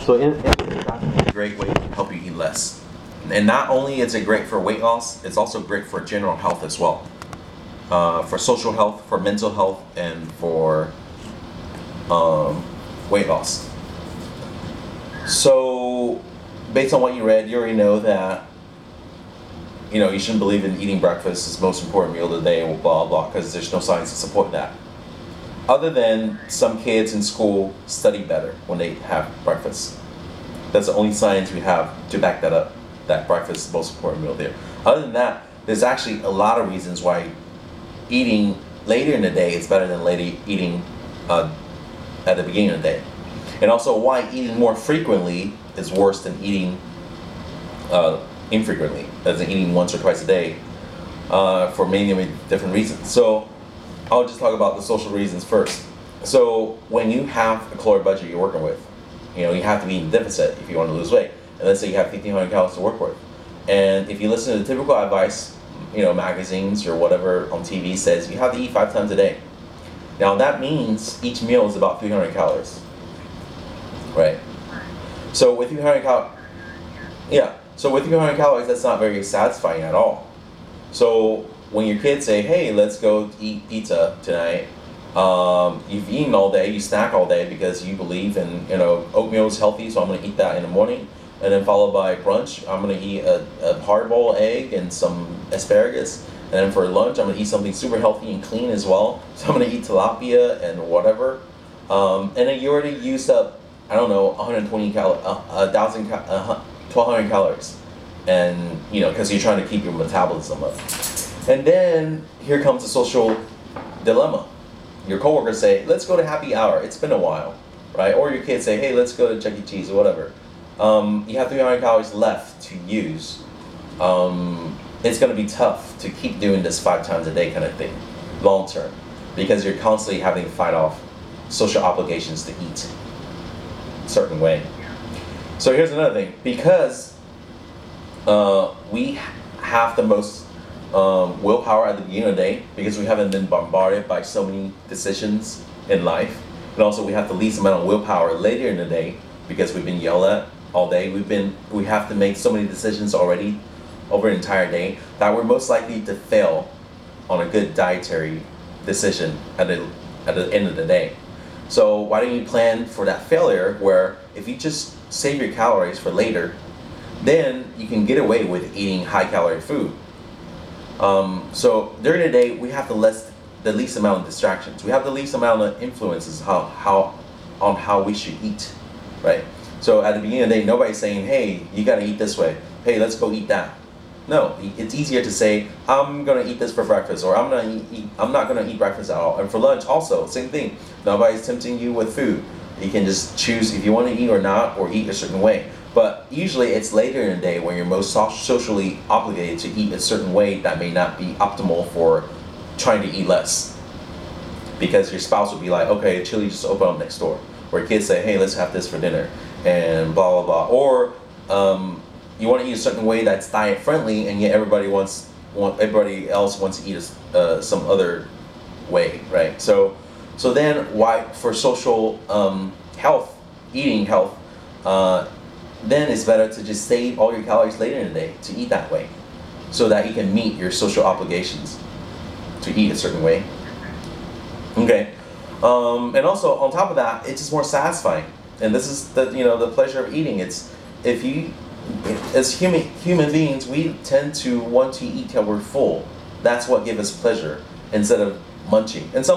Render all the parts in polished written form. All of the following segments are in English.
So it's a great way to help you eat less. And not only is it great for weight loss, it's also great for general health as well. For social health, for mental health, and for weight loss. So, based on what you read, you already know that you shouldn't believe in eating breakfast as the most important meal of the day, or blah blah, because there's no science to support that. Other than some kids in school study better when they have breakfast. That's the only science we have to back that up, that breakfast is the most important meal there. Other than that, there's actually a lot of reasons why eating later in the day is better than eating at the beginning of the day. And also why eating more frequently is worse than eating infrequently, as in eating once or twice a day, for many different reasons. So I'll just talk about the social reasons first. So when you have a caloric budget you're working with, you have to be in deficit if you want to lose weight. And let's say you have 1,500 calories to work with. And if you listen to the typical advice, magazines or whatever on TV says you have to eat 5 times a day. Now that means each meal is about 300 calories, right? So with 300 calories, that's not very satisfying at all. So when your kids say, "Hey, let's go eat pizza tonight," you've eaten all day, you snack all day because you believe in oatmeal is healthy, so I'm going to eat that in the morning, and then followed by brunch, I'm going to eat a hard-boiled egg and some asparagus. And then for lunch, I'm going to eat something super healthy and clean as well. So I'm going to eat tilapia and whatever. And then you already used up, 1,200 calories. And, because you're trying to keep your metabolism up. And then here comes the social dilemma. Your coworkers say, "Let's go to happy hour. It's been a while," right? Or your kids say, "Hey, let's go to Chuck E. Cheese," or whatever. You have 300 calories left to use. It's going to be tough to keep doing this 5 times a day kind of thing, long term, because you're constantly having to fight off social obligations to eat a certain way. So here's another thing, because we have the most willpower at the beginning of the day, because we haven't been bombarded by so many decisions in life, and also we have the least amount of willpower later in the day because we've been yelled at all day. We have to make so many decisions already over an entire day that we're most likely to fail on a good dietary decision at the end of the day. So why don't you plan for that failure, where if you just save your calories for later, then you can get away with eating high calorie food. So during the day we have the least amount of distractions. We have the least amount of influences on how we should eat, right? So at the beginning of the day, nobody's saying, "Hey, you gotta eat this way. Hey, let's go eat that." No, it's easier to say, "I'm gonna eat this for breakfast," or I'm not gonna eat breakfast at all. And for lunch also, same thing. Nobody's tempting you with food. You can just choose if you want to eat or not, or eat a certain way. But usually it's later in the day when you're most socially obligated to eat a certain way that may not be optimal for trying to eat less. Because your spouse will be like, "Okay, chili just opened up next door." Or kids say, "Hey, let's have this for dinner," and blah blah blah. Or you want to eat a certain way that's diet friendly, and yet everybody else wants to eat some other way, right? So then why for social health, eating health, then it's better to just save all your calories later in the day to eat that way, so that you can meet your social obligations to eat a certain way. Okay, and also on top of that, it's just more satisfying, and this is the pleasure of eating. It's as human beings, we tend to want to eat till we're full. That's what gives us pleasure instead of munching. And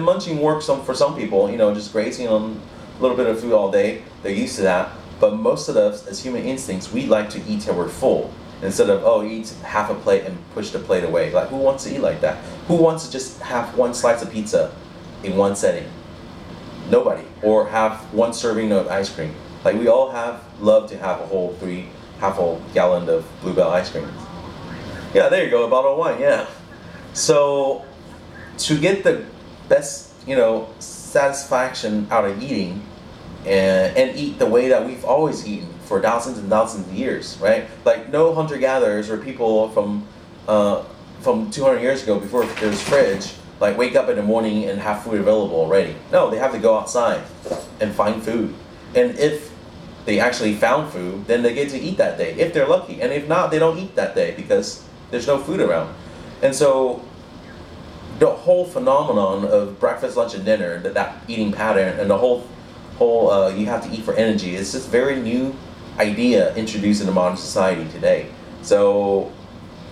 munching works for some people. Just grazing on a little bit of food all day. They're used to that. But most of us, as human instincts, we like to eat till we're full instead of eat half a plate and push the plate away. Like, who wants to eat like that? Who wants to just have one slice of pizza in one setting? Nobody. Or have one serving of ice cream. Like, we all love to have half a gallon of Bluebell ice cream. Yeah, there you go, a bottle of wine, yeah. So, to get the best, satisfaction out of eating, and eat the way that we've always eaten for thousands and thousands of years, right? Like, no hunter-gatherers or people from 200 years ago, before there was fridge, like wake up in the morning and have food available already. No, they have to go outside and find food. And if they actually found food, then they get to eat that day if they're lucky. And if not, they don't eat that day because there's no food around. And so the whole phenomenon of breakfast, lunch, and dinner, that eating pattern, and the whole you have to eat for energy, is just very new idea introduced into modern society today. So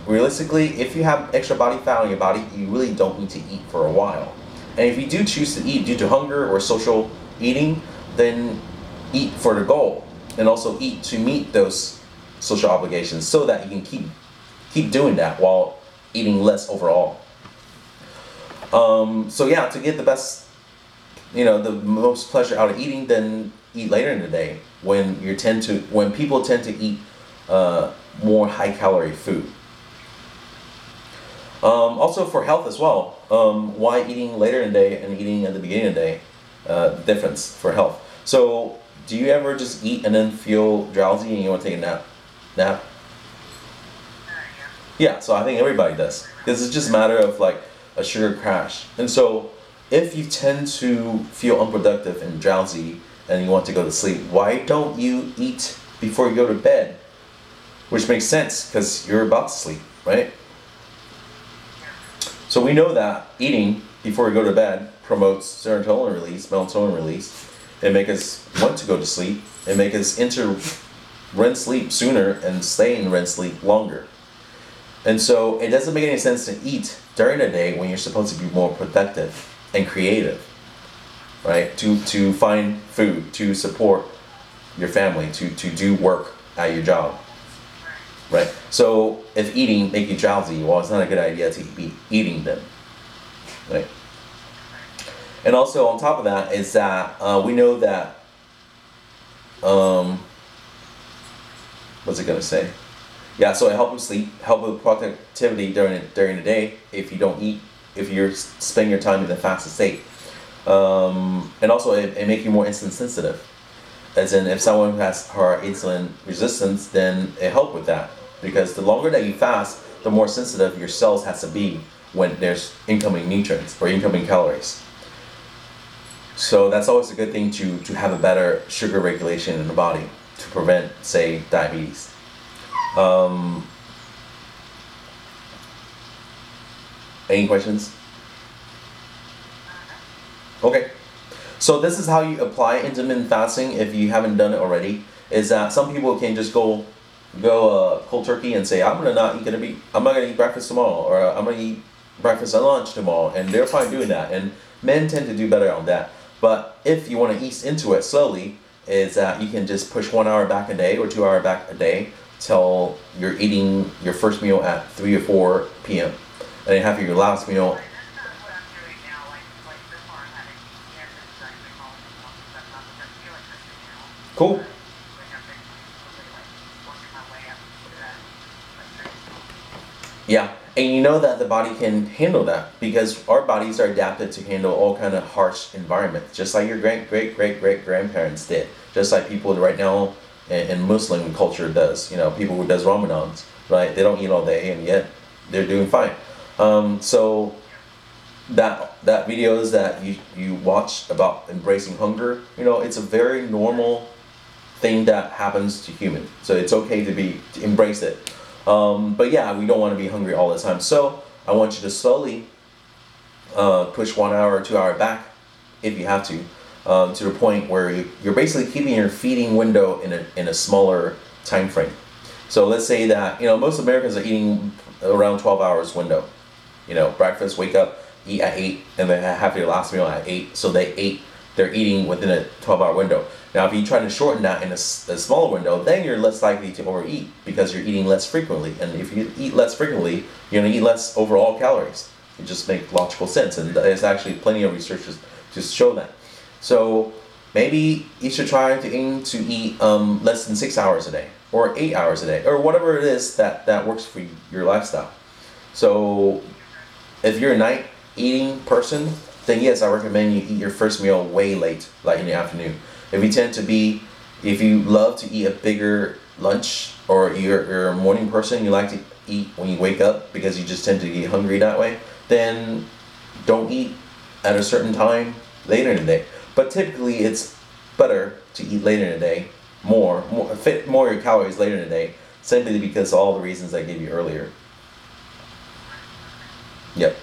realistically, if you have extra body fat on your body, you really don't need to eat for a while. And if you do choose to eat due to hunger or social eating, then eat for the goal, and also eat to meet those social obligations so that you can keep doing that while eating less overall. So yeah, to get the best, the most pleasure out of eating, then eat later in the day when people tend to eat more high calorie food. Also for health as well, why eating later in the day and eating at the beginning of the day, difference for health. So do you ever just eat and then feel drowsy and you want to take a nap? Yeah, so I think everybody does, because it's just a matter of like a sugar crash. And so if you tend to feel unproductive and drowsy and you want to go to sleep, why don't you eat before you go to bed? Which makes sense because you're about to sleep, right? So we know that eating before we go to bed promotes serotonin release, melatonin release. It makes us want to go to sleep. It makes us enter REM sleep sooner and stay in REM sleep longer. And so it doesn't make any sense to eat during the day when you're supposed to be more productive and creative, right? To find food, to support your family, to do work at your job, right? So if eating make you drowsy, well, it's not a good idea to be eating them, right? And also on top of that is that we know that, what's it gonna say? Yeah, so it helps with sleep, help with productivity during the day if you don't eat, if you're spending your time in the fasted state. And also it makes you more insulin sensitive. As in, if someone has high insulin resistance, then it helps with that. Because the longer that you fast, the more sensitive your cells has to be when there's incoming nutrients or incoming calories. So that's always a good thing to have a better sugar regulation in the body to prevent, say, diabetes. Any questions? Okay. So this is how you apply intermittent fasting if you haven't done it already. Is that some people can just go cold turkey and say, I'm not gonna eat breakfast tomorrow, or I'm gonna eat breakfast and lunch tomorrow, and they're fine doing that. And men tend to do better on that. But if you want to ease into it slowly, is that you can just push 1 hour back a day or 2 hour back a day till you're eating your first meal at 3 or 4 p.m. and then have your last meal. Cool. Yeah, and you know that the body can handle that because our bodies are adapted to handle all kind of harsh environments, just like your great-great-great-great-grandparents did, just like people right now in Muslim culture does. People who does Ramadans, right? They don't eat all day and yet they're doing fine. So that videos that you watch about embracing hunger, it's a very normal thing that happens to humans. So it's okay to embrace it. But yeah, we don't want to be hungry all the time. So I want you to slowly push 1 hour or 2 hour back if you have to the point where you're basically keeping your feeding window in a smaller time frame. So let's say that most Americans are eating around 12 hours window. Breakfast, wake up, eat at 8, and then have their last meal at 8. So they're eating within a 12-hour window. Now, if you try to shorten that in a smaller window, then you're less likely to overeat because you're eating less frequently. And if you eat less frequently, you're going to eat less overall calories. It just makes logical sense. And there's actually plenty of research to show that. So maybe you should try to aim to eat less than 6 hours a day or 8 hours a day or whatever it is that works for your lifestyle. So if you're a night eating person, then yes, I recommend you eat your first meal way late, like in the afternoon. If you love to eat a bigger lunch, or you're a morning person, you like to eat when you wake up because you just tend to get hungry that way, then don't eat at a certain time later in the day. But typically it's better to eat later in the day fit more of your calories later in the day, simply because of all the reasons I gave you earlier. Yep.